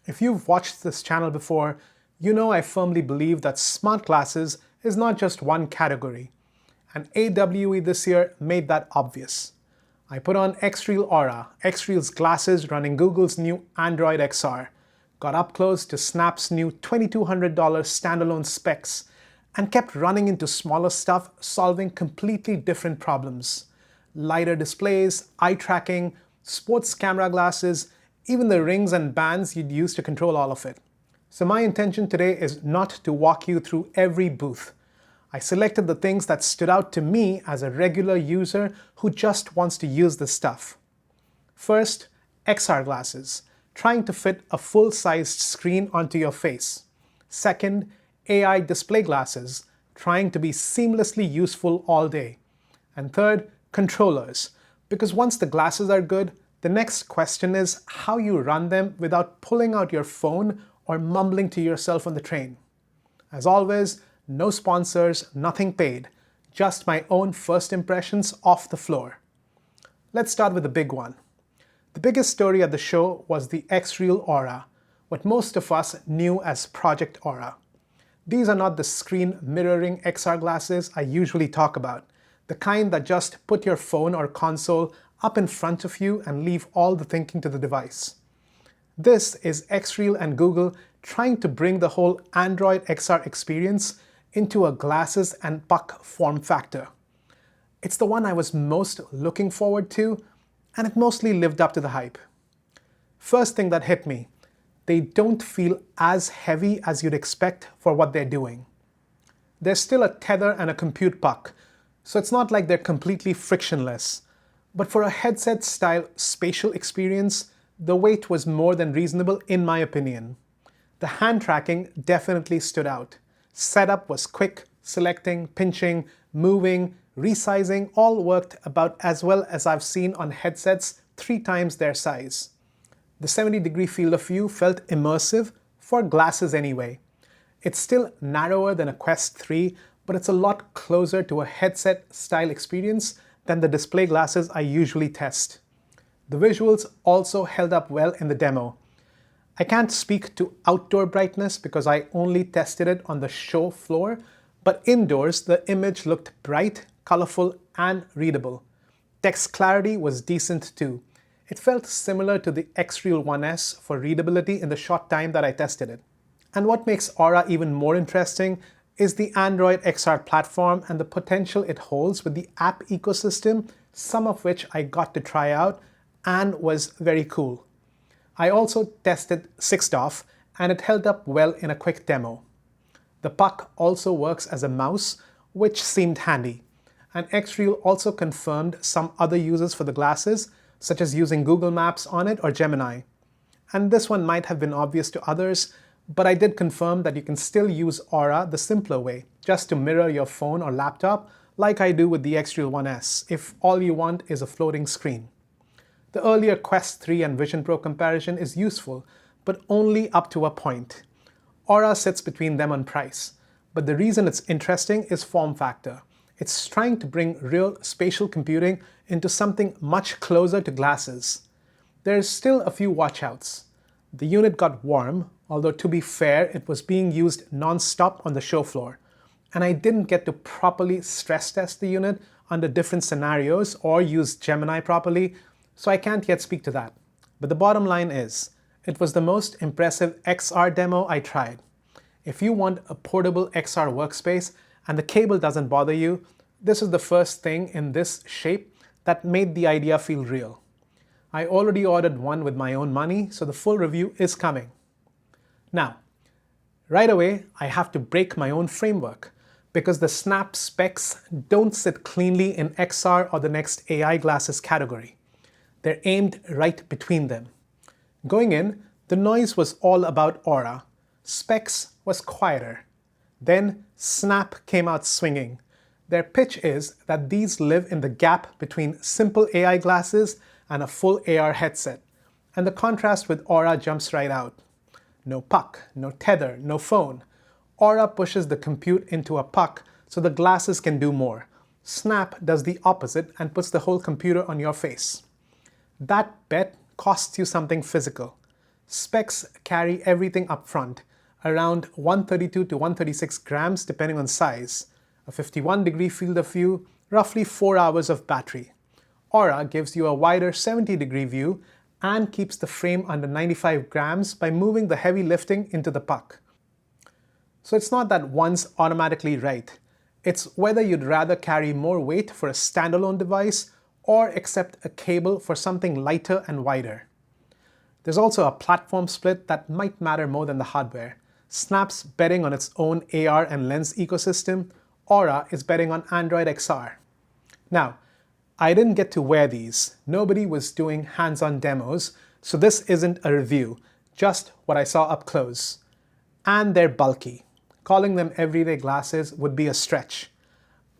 If you've watched this channel before, you know I firmly believe that smart glasses is not just one category. And AWE this year made that obvious. I put on XREAL Aura, XREAL's glasses running Google's new Android XR, got up close to Snap's new $2,200 standalone specs, and kept running into smaller stuff solving completely different problems. Lighter displays, eye tracking, sports camera glasses, even the rings and bands you'd use to control all of it. So my intention today is not to walk you through every booth. I selected the things that stood out to me as a regular user who just wants to use this stuff. First, XR glasses, trying to fit a full-sized screen onto your face. Second, AI display glasses, trying to be seamlessly useful all day. And third, controllers, because once the glasses are good, the next question is how you run them without pulling out your phone or mumbling to yourself on the train. As always, no sponsors, nothing paid, just my own first impressions off the floor. Let's start with the big one. The biggest story at the show was the XREAL Aura, what most of us knew as Project Aura. These are not the screen mirroring XR glasses I usually talk about, the kind that just put your phone or console up in front of you and leave all the thinking to the device. This is XREAL and Google trying to bring the whole Android XR experience into a glasses and puck form factor. It's the one I was most looking forward to, and it mostly lived up to the hype. First thing that hit me, they don't feel as heavy as you'd expect for what they're doing. There's still a tether and a compute puck, so it's not like they're completely frictionless. But for a headset-style spatial experience, the weight was more than reasonable in my opinion. The hand tracking definitely stood out. Setup was quick, selecting, pinching, moving, resizing all worked about as well as I've seen on headsets 3 times their size. The 70-degree field of view felt immersive, for glasses anyway. It's still narrower than a Quest 3, but it's a lot closer to a headset-style experience than the display glasses I usually test. The visuals also held up well in the demo. I can't speak to outdoor brightness because I only tested it on the show floor, but indoors the image looked bright, colorful, and readable. Text clarity was decent too. It felt similar to the XREAL One S for readability in the short time that I tested it. And what makes Aura even more interesting is the Android XR platform and the potential it holds with the app ecosystem, some of which I got to try out and was very cool. I also tested 6DoF and it held up well in a quick demo. The puck also works as a mouse, which seemed handy. And XREAL also confirmed some other uses for the glasses, such as using Google Maps on it or Gemini. And this one might have been obvious to others, but I did confirm that you can still use Aura the simpler way, just to mirror your phone or laptop like I do with the XREAL One S, if all you want is a floating screen. The earlier Quest 3 and Vision Pro comparison is useful, but only up to a point. Aura sits between them on price, but the reason it's interesting is form factor. It's trying to bring real spatial computing into something much closer to glasses. There's still a few watch-outs. The unit got warm, although to be fair, it was being used non-stop on the show floor, and I didn't get to properly stress test the unit under different scenarios or use Gemini properly, so I can't yet speak to that. But the bottom line is, it was the most impressive XR demo I tried. If you want a portable XR workspace and the cable doesn't bother you, this is the first thing in this shape that made the idea feel real. I already ordered one with my own money, so the full review is coming. Now, right away, I have to break my own framework because the Snap specs don't sit cleanly in XR or the next AI glasses category. They're aimed right between them. Going in, the noise was all about Aura. Specs was quieter. Then Snap came out swinging. Their pitch is that these live in the gap between simple AI glasses and a full AR headset, and the contrast with Aura jumps right out. No puck, no tether, no phone. Aura pushes the compute into a puck so the glasses can do more. Snap does the opposite and puts the whole computer on your face. That bet costs you something physical. Specs carry everything up front, around 132 to 136 grams depending on size, a 51-degree field of view, roughly 4 hours of battery. Aura gives you a wider 70-degree view and keeps the frame under 95 grams by moving the heavy lifting into the puck. So it's not that one's automatically right. It's whether you'd rather carry more weight for a standalone device or accept a cable for something lighter and wider. There's also a platform split that might matter more than the hardware. Snap's betting on its own AR and lens ecosystem. Aura is betting on Android XR. Now, I didn't get to wear these. Nobody was doing hands-on demos, so this isn't a review, just what I saw up close. And they're bulky. Calling them everyday glasses would be a stretch.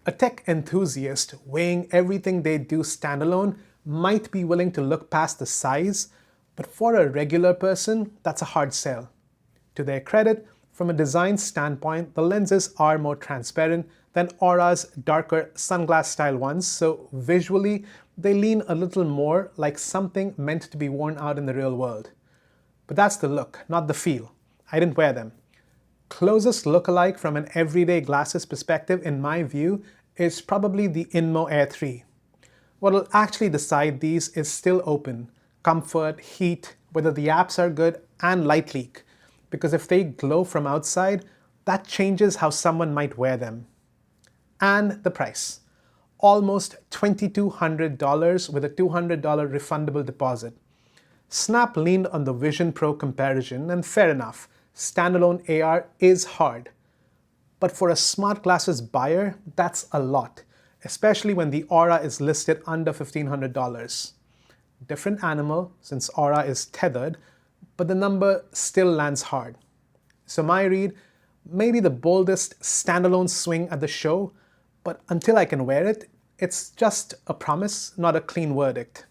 A tech enthusiast weighing everything they do standalone might be willing to look past the size, but for a regular person, that's a hard sell. To their credit, from a design standpoint, the lenses are more transparent than Aura's darker sunglass-style ones, so visually, they lean a little more like something meant to be worn out in the real world. But that's the look, not the feel. I didn't wear them. Closest lookalike from an everyday glasses perspective, in my view, is probably the Inmo Air 3. What will actually decide these is still open. Comfort, heat, whether the apps are good, and light leak. Because if they glow from outside, that changes how someone might wear them. And the price. Almost $2,200 with a $200 refundable deposit. Snap leaned on the Vision Pro comparison, and fair enough, standalone AR is hard. But for a smart glasses buyer, that's a lot, especially when the Aura is listed under $1,500. Different animal, since Aura is tethered, but the number still lands hard. So my read, maybe the boldest standalone swing at the show, but until I can wear it, it's just a promise, not a clean verdict.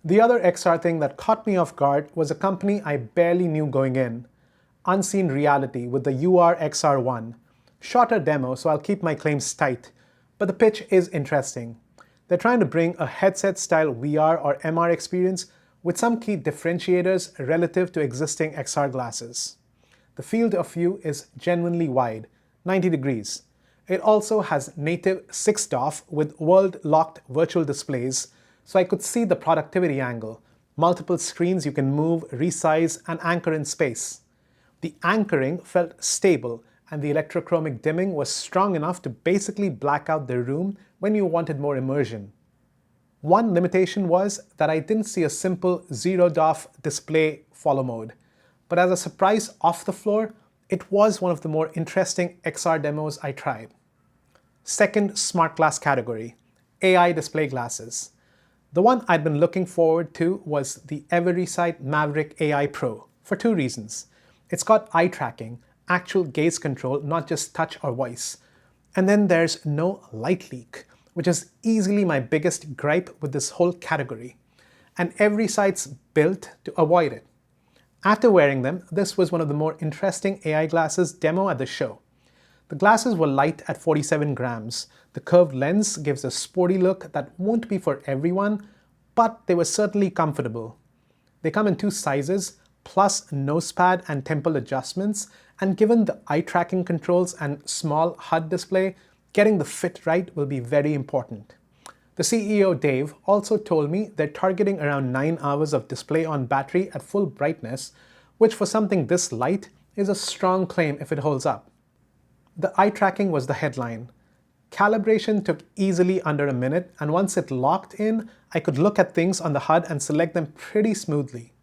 The other XR thing that caught me off guard was a company I barely knew going in. Unseen Reality with the URXR One. Shorter demo, so I'll keep my claims tight, but the pitch is interesting. They're trying to bring a headset-style VR or MR experience with some key differentiators relative to existing XR glasses. The field of view is genuinely wide, 90 degrees. It also has native 6DoF with world-locked virtual displays, so I could see the productivity angle. Multiple screens you can move, resize, and anchor in space. The anchoring felt stable, and the electrochromic dimming was strong enough to basically black out the room when you wanted more immersion. One limitation was that I didn't see a simple 0DoF display follow mode, but as a surprise off the floor, it was one of the more interesting XR demos I tried. Second smart glass category, AI display glasses. The one I'd been looking forward to was the Everysight Maverick AI Pro, for two reasons. It's got eye tracking, actual gaze control, not just touch or voice. And then there's no light leak, which is easily my biggest gripe with this whole category. And Everysight's built to avoid it. After wearing them, this was one of the more interesting AI glasses demo at the show. The glasses were light at 47 grams. The curved lens gives a sporty look that won't be for everyone, but they were certainly comfortable. They come in two sizes, plus nose pad and temple adjustments, and given the eye tracking controls and small HUD display, getting the fit right will be very important. The CEO Dave also told me they're targeting around 9 hours of display on battery at full brightness, which for something this light is a strong claim if it holds up. The eye tracking was the headline. Calibration took easily under a minute, and once it locked in, I could look at things on the HUD and select them pretty smoothly.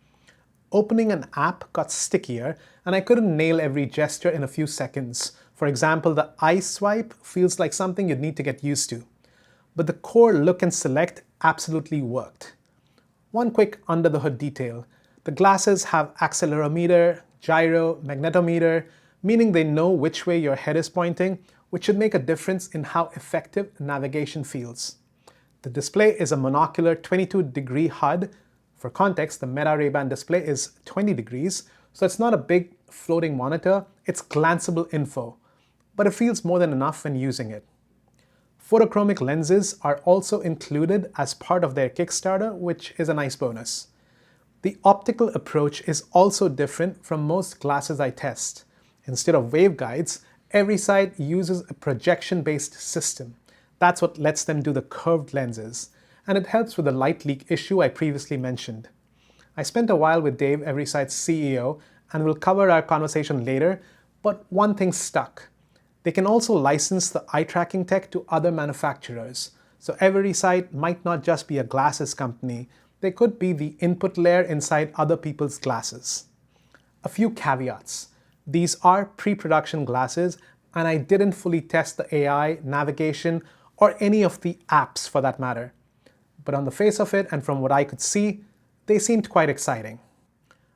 Opening an app got stickier, and I couldn't nail every gesture in a few seconds. For example, the eye swipe feels like something you'd need to get used to. But the core look and select absolutely worked. One quick under the hood detail. The glasses have accelerometer, gyro, magnetometer, meaning they know which way your head is pointing, which should make a difference in how effective navigation feels. The display is a monocular 22-degree HUD. For context, the Meta Ray-Ban display is 20 degrees, so it's not a big floating monitor, it's glanceable info, but it feels more than enough when using it. Photochromic lenses are also included as part of their Kickstarter, which is a nice bonus. The optical approach is also different from most glasses I test. Instead of waveguides, Everysight uses a projection-based system. That's what lets them do the curved lenses, and it helps with the light leak issue I previously mentioned. I spent a while with Dave, Everysight's CEO, and we'll cover our conversation later, but one thing stuck. They can also license the eye tracking tech to other manufacturers, so Everysight might not just be a glasses company, they could be the input layer inside other people's glasses. A few caveats. These are pre-production glasses, and I didn't fully test the AI, navigation, or any of the apps for that matter. But on the face of it, and from what I could see, they seemed quite exciting.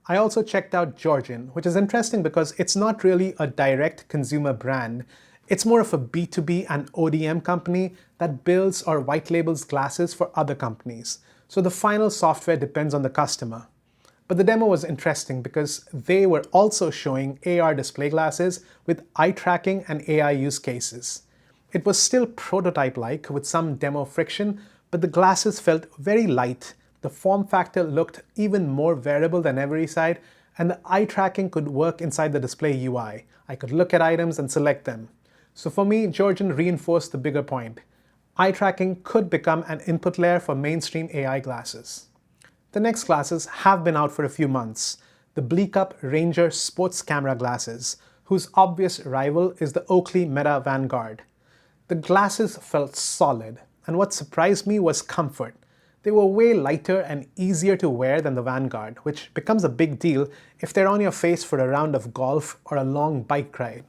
I also checked out Jorjin, which is interesting because it's not really a direct consumer brand. It's more of a B2B and ODM company that builds or white labels glasses for other companies. So the final software depends on the customer. But the demo was interesting because they were also showing AR display glasses with eye tracking and AI use cases. It was still prototype-like with some demo friction, but the glasses felt very light. The form factor looked even more wearable than Everysight, and the eye tracking could work inside the display UI. I could look at items and select them. So for me, Jorjin reinforced the bigger point. Eye tracking could become an input layer for mainstream AI glasses. The next glasses have been out for a few months. The BleeqUp Ranger sports camera glasses, whose obvious rival is the Oakley Meta Vanguard. The glasses felt solid, and what surprised me was comfort. They were way lighter and easier to wear than the Vanguard, which becomes a big deal if they're on your face for a round of golf or a long bike ride.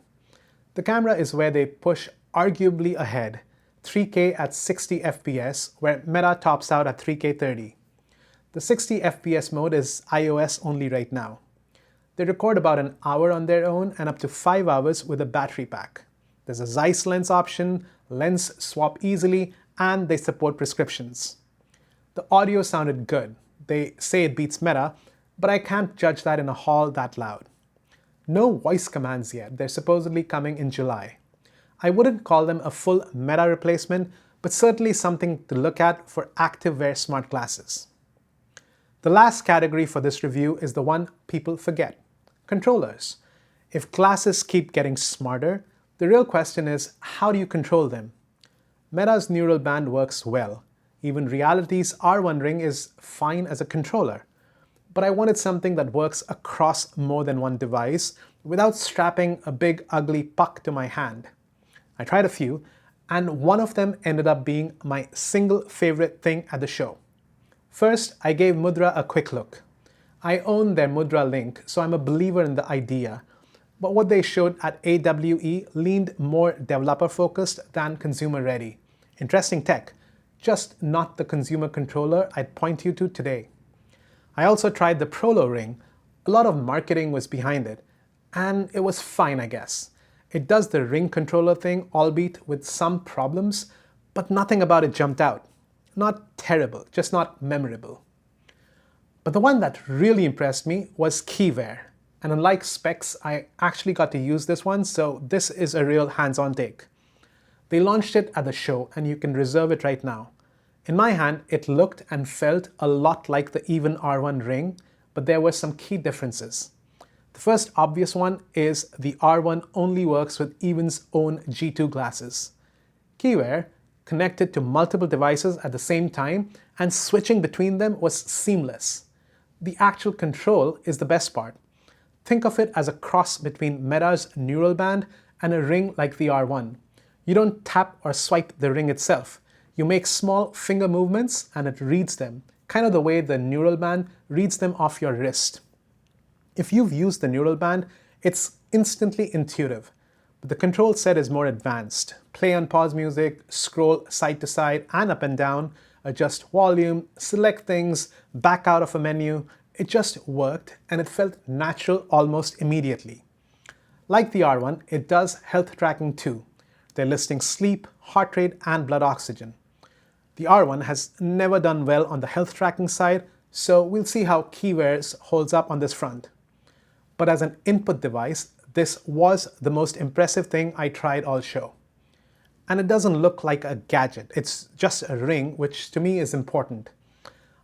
The camera is where they push arguably ahead, 3K at 60 FPS, where Meta tops out at 3K 30. The 60 FPS mode is iOS only right now. They record about an hour on their own and up to 5 hours with a battery pack. There's a Zeiss lens option, lens swap easily, and they support prescriptions. The audio sounded good. They say it beats Meta, but I can't judge that in a hall that loud. No voice commands yet. They're supposedly coming in July. I wouldn't call them a full Meta replacement, but certainly something to look at for active wear smart glasses. The last category for this review is the one people forget: controllers. If glasses keep getting smarter, the real question is, how do you control them? Meta's neural band works well. Even Reality's R1 ring is fine as a controller. But I wanted something that works across more than one device without strapping a big ugly puck to my hand. I tried a few, and one of them ended up being my single favorite thing at the show. First, I gave Mudra a quick look. I own their Mudra link, so I'm a believer in the idea, but what they showed at AWE leaned more developer-focused than consumer-ready. Interesting tech, just not the consumer controller I'd point you to today. I also tried the Prolo Ring. A lot of marketing was behind it, and it was fine, I guess. It does the ring controller thing, albeit with some problems, but nothing about it jumped out. Not terrible, just not memorable. But the one that really impressed me was KiWear. And unlike specs, I actually got to use this one, so this is a real hands-on take. They launched it at the show, and you can reserve it right now. In my hand, it looked and felt a lot like the Even R1 ring, but there were some key differences. The first obvious one is the R1 only works with Even's own G2 glasses. KiWear connected to multiple devices at the same time, and switching between them was seamless. The actual control is the best part. Think of it as a cross between Meta's neural band and a ring like the R1. You don't tap or swipe the ring itself. You make small finger movements and it reads them, kind of the way the neural band reads them off your wrist. If you've used the neural band, it's instantly intuitive. But the control set is more advanced. Play and pause music, scroll side to side and up and down, adjust volume, select things, back out of a menu. It just worked and it felt natural almost immediately. Like the R1, it does health tracking too. They're listing sleep, heart rate, and blood oxygen. The R1 has never done well on the health tracking side, so we'll see how KiWear's holds up on this front. But as an input device, this was the most impressive thing I tried all show. And it doesn't look like a gadget, it's just a ring, which to me is important.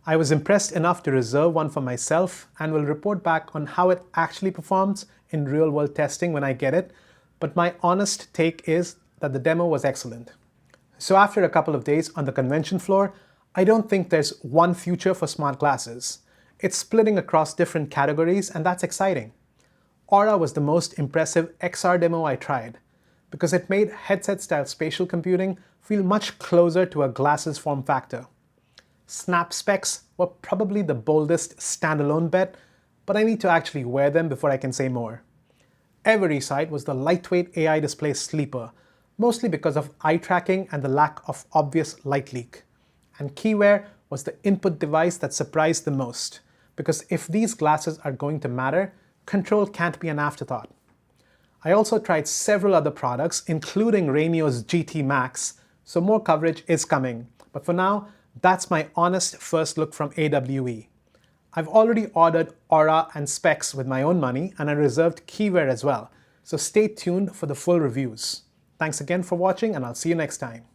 I was impressed enough to reserve one for myself and will report back on how it actually performs in real-world testing when I get it, but my honest take is that the demo was excellent. So after a couple of days on the convention floor, I don't think there's one future for smart glasses. It's splitting across different categories, and that's exciting. Aura was the most impressive XR demo I tried, because it made headset-style spatial computing feel much closer to a glasses form factor. Snap specs were probably the boldest standalone bet, but I need to actually wear them before I can say more. Everysight was the lightweight AI display sleeper, mostly because of eye tracking and the lack of obvious light leak. And KiWear was the input device that surprised the most, because if these glasses are going to matter, control can't be an afterthought. I also tried several other products, including Rainio's GT Max, so more coverage is coming. But for now, that's my honest first look from AWE. I've already ordered Aura and specs with my own money, and I reserved KiWear as well, so stay tuned for the full reviews. Thanks again for watching, and I'll see you next time.